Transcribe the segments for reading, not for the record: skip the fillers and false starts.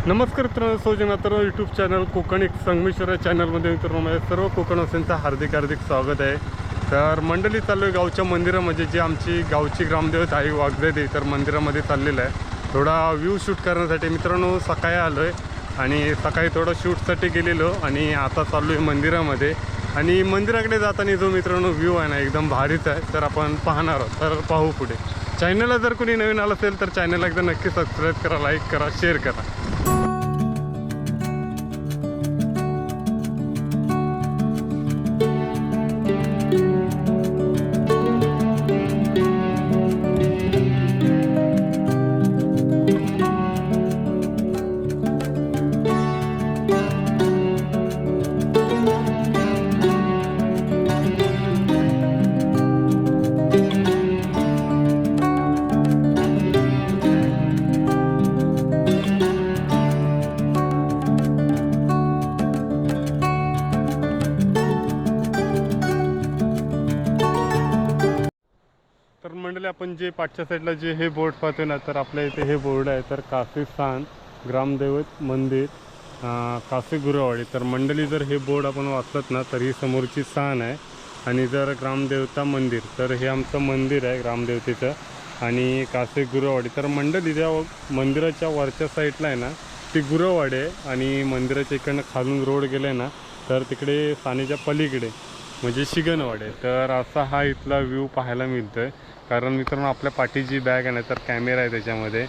नमस्कार मित्रांनो, सौजन्य तर यूट्यूब चॅनल कोकण एक संगमेश्वर चॅनलमध्ये मित्रांनो माझ्या सर्व कोकणवासियांचं हार्दिक स्वागत आहे। तर मंडळी चाललो आहे गावच्या मंदिरामध्ये, जे आमची गावची ग्रामदेवता आई वाघजाई तर मंदिरामध्ये चाललेलं आहे थोडा व्ह्यू शूट करण्यासाठी। मित्रांनो सकाळी आलो आहे आणि सकाळी थोडं शूटसाठी गेलेलो आणि आता चाललो आहे मंदिरामध्ये। आणि मंदिराकडे जाताना जो मित्रांनो व्ह्यू आहे ना एकदम भारीच आहे, तर आपण पाहणार आहोत। तर पाहू पुढे। चॅनलला जर कोणी नवीन आलं असेल तर चॅनलला एकदा नक्की सबस्क्राईब करा, लाईक करा, शेअर करा। तर मंडळी आपण जे पाठच्या साईडला जे हे बोर्ड पाहतो ना, तर आपल्या इथे हे बोर्ड आहे तर काशी स्थान ग्रामदैवत मंदिर काशी गुरुवाडी। तर मंडळी जर हे बोर्ड आपण वाचलं ना तर ही समोरची स्थान आहे आणि जर ग्रामदेवता मंदिर तर हे आमचं मंदिर आहे ग्रामदेवतेचं आणि काशी गुरुवाडी। तर मंडळी त्या मंदिराच्या वरच्या साईडला आहे ना ती गुरुवाडी आहे आणि मंदिराच्या इकडनं खालून रोड गेला ना तर तिकडे सानेच्या पलीकडे म्हणजे शिगणवाडी आहे। तर असा हा इथला व्ह्यू पाहायला मिळतो आहे। कारण मित्रांनो आपल्या पाठीची बॅग आहे ना तर कॅमेरा आहे त्याच्यामध्ये।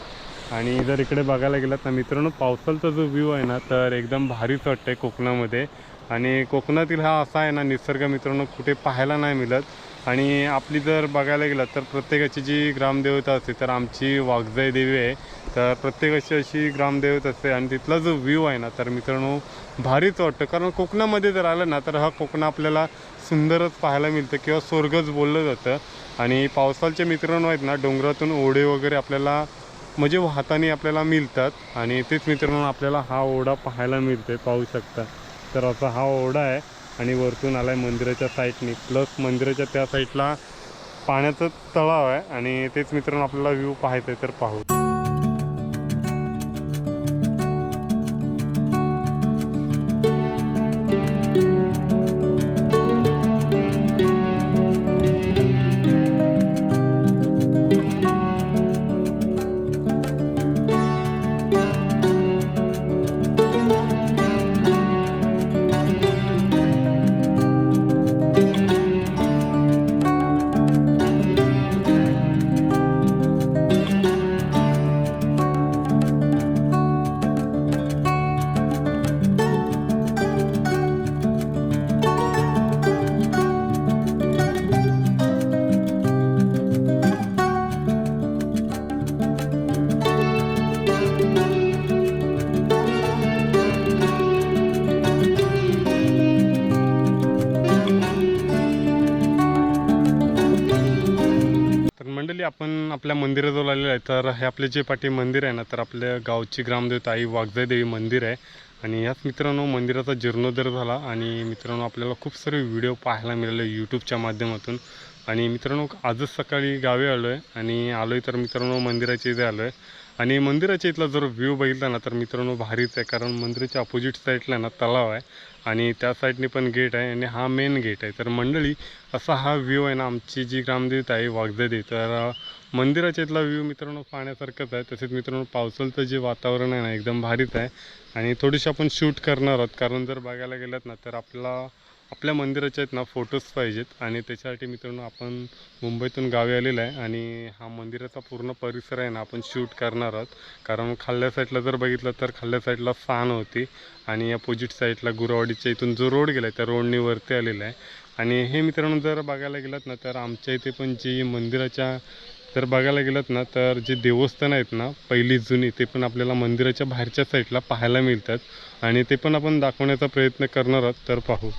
आणि जर इकडे बघायला गेलात ना मित्रांनो पावसाळचा जो व्ह्यू आहे ना तर एकदम भारीच वाटतं आहे कोकणामध्ये। आणि कोकणातील हा असा आहे ना निसर्ग मित्रांनो कुठे पाहायला नाही मिळत। आणि आपली जर बघायला गेलात तर प्रत्येकाची जी ग्रामदेवता असते तर आमची वाघजाई देवी आहे, तर प्रत्येकाची अशी ग्रामदेवता असते। आणि तिथला जो व्ह्यू आहे ना तर मित्रांनो भारीच वाटतं। कारण कोकणामध्ये जर आलं ना तर हा कोकण आपल्याला सुंदरच पाहायला मिळतं किंवा स्वर्गच बोललं जातं। आणि पावसाळचे मित्रांनो आहेत ना डोंगरातून ओढे वगैरे आपल्याला म्हणजे वाहताना आपल्याला मिळतात आणि तेच मित्रांनो आपल्याला हा ओढा पाहायला मिळते, पाहू शकता। तर असा हा ओढा आहे आणि वरतून आला आहे मंदिराच्या साईडनी, प्लस मंदिराच्या त्या साईडला पाण्याचं तलाव आहे आणि तेच मित्रांनो आपल्याला व्ह्यू पाहायचं आहे, तर पाहू। मंडळी आपण आपल्या मंदिराजवळ आलेलं आहे। तर हे आपले जे पाठी मंदिर आहे ना तर आपल्या गावची ग्रामदेवता आई वाघजाई देवी मंदिर आहे। आणि याच मित्रांनो मंदिराचा जीर्णोद्धार झाला आणि मित्रांनो आपल्याला खूप सारे व्हिडिओ पाहायला मिळाले यूट्यूबच्या माध्यमातून। आणि मित्रांनो आजच सकाळी गावी आलो आहे आणि आलो आहे तर मित्रांनो मंदिराच्या इथे आलो आहे आणि मंदिराच्या इथला जर व्ह्यू बघितला ना तर मित्रांनो भारीच आहे। कारण मंदिराच्या अपोजिट साईडला ना तलाव आहे आणि त्या साईडने पण गेट आहे आणि हा मेन गेट आहे। तर मंडळी असा हा व्ह्यू आहे ना आमची जी ग्रामदेवता आहे वाघजाई देवी, तर मंदिराच्या इथला व्ह्यू मित्रांनो पाहण्यासारखंच आहे। तसेच मित्रांनो पावसाळचं जे वातावरण आहे ना एकदम भारीच आहे आणि थोडीशी आपण शूट करणार आहोत। कारण जर बघायला गेलात ना तर आपल्या मंदिराच्या आहेत ना फोटोज पाहिजेत आणि त्याच्यासाठी मित्रांनो आपण मुंबईतून गावी आलेलं आहे आणि हा मंदिराचा पूर्ण परिसर आहे ना आपण शूट करणार आहोत। कारण खाल्ल्या साईडला जर बघितलं तर खाल्ल्या साईडला स्थान होती आणि अपोजिट साईडला गुरुवाडीच्या इथून जो रोड गेला आहे त्या रोडने वरती आलेला आहे। आणि हे मित्रांनो जर बघायला गेलात ना तर आमच्या इथे पण जी मंदिराच्या जर बघायला गेलात ना तर जे देवस्थान आहेत ना पहिली जुनी ते पण आपल्याला मंदिराच्या बाहेरच्या साईडला पाहायला मिळतात आणि ते पण आपण दाखवण्याचा प्रयत्न करणार आहोत, तर पाहू।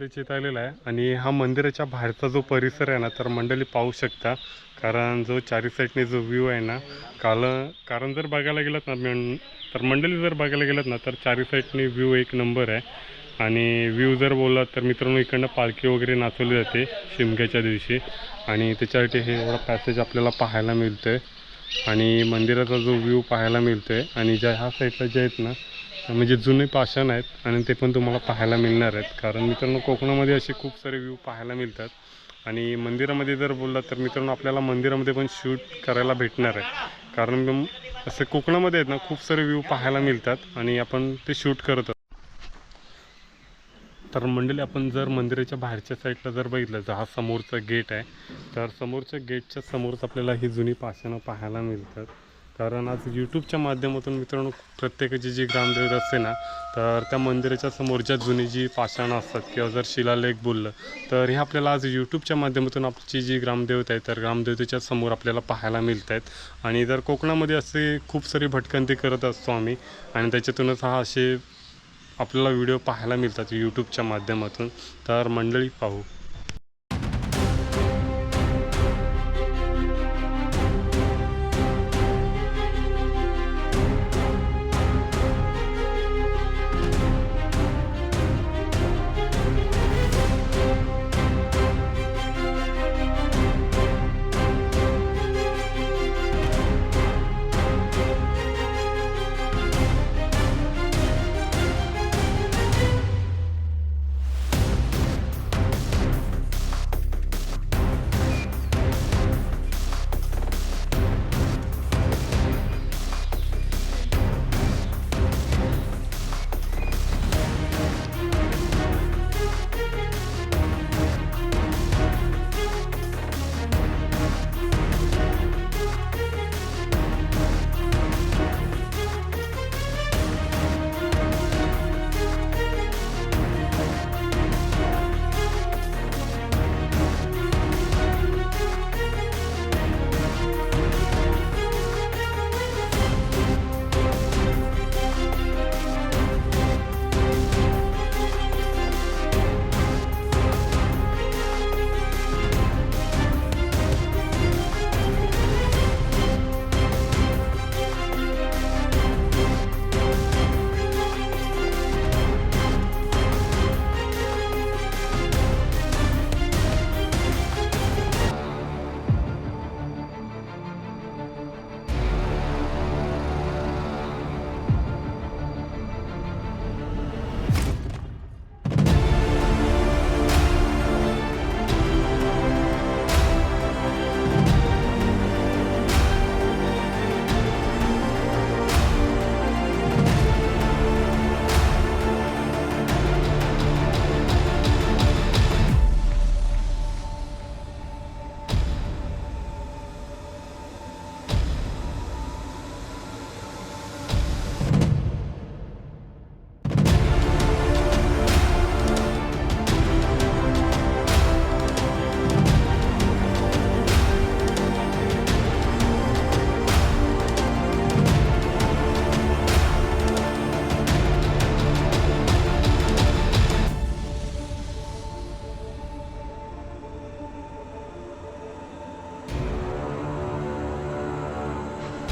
मंदिराच्या इथं आलेला आहे आणि हा मंदिराच्या बाहेरचा जो परिसर आहे ना तर मंडळी पाहू शकता. कारण जो चारी साईडने जो व्ह्यू आहे ना कारण जर बघायला गेलात ना तर मंडळी जर बघायला गेलात ना तर चारी साईडने व्ह्यू एक नंबर आहे. आणि व्ह्यू जर बोललात तर मित्रांनो इकडनं पालखी वगैरे नाचवली जाते शिमग्याच्या दिवशी आणि त्याच्यासाठी हे एवढा पॅसेज आपल्याला पाहायला मिळतं आहे. आणि मंदिराचा जो व्ह्यू पाहायला मिळतो आहे आणि ज्या ह्या साईडला जे आहेत ना म्हणजे जुने पाषाण आहेत आणि ते पण तुम्हाला पाहायला मिळणार आहेत. कारण मित्रांनो कोकणामध्ये असे खूप सारे व्ह्यू पाहायला मिळतात. आणि मंदिरामध्ये जर बोललात तर मित्रांनो आपल्याला मंदिरामध्ये पण शूट करायला भेटणार आहे. कारण असे कोकणामध्ये आहेत ना खूप सारे व्ह्यू पाहायला मिळतात आणि आपण ते शूट करत असतो. तर मंडळी आपण जर मंदिराच्या बाहेरच्या साईडला जर बघितलं तर हा समोरचा गेट आहे. तर समोरच्या गेटच्या समोरच आपल्याला ही जुनी पाषाणं पाहायला मिळतात. कारण आज यूट्यूबच्या माध्यमातून मित्रांनो प्रत्येकाची जी ग्रामदेवता असते ना तर त्या मंदिराच्या समोरच्या जुनी जी पाषाणं असतात किंवा जर शिलालेख बोललं तर हे आपल्याला आज यूट्यूबच्या माध्यमातून आपली जी ग्रामदेवता आहे तर ग्रामदेवतेच्या समोर आपल्याला पाहायला मिळत आहेत. आणि जर कोकणामध्ये असे खूप सारी भटकंती करत असतो आम्ही आणि त्याच्यातूनच हा असे आपल्याला व्हिडिओ पाहायला मिळतात यूट्यूबच्या माध्यमातून. तर मंडळी पाहू.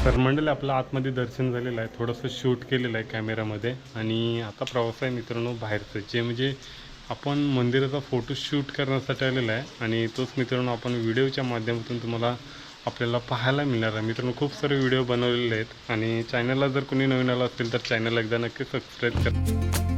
तर मंडळी आपलं आतमध्ये दर्शन झालेलं आहे. थोडंसं शूट केलेलं आहे कॅमेरामध्ये आणि आता प्रवास आहे मित्रांनो बाहेरचं जे म्हणजे आपण मंदिराचा फोटो शूट करण्यासाठी आलेला आहे आणि तोच मित्रांनो आपण व्हिडिओच्या माध्यमातून तुम्हाला आपल्याला पाहायला मिळणार आहे. मित्रांनो खूप सारे व्हिडिओ बनवलेले आहेत आणि चॅनलला जर कोणी नवीन आलं असेल तर चॅनल एकदा नक्की सबस्क्राईब करा.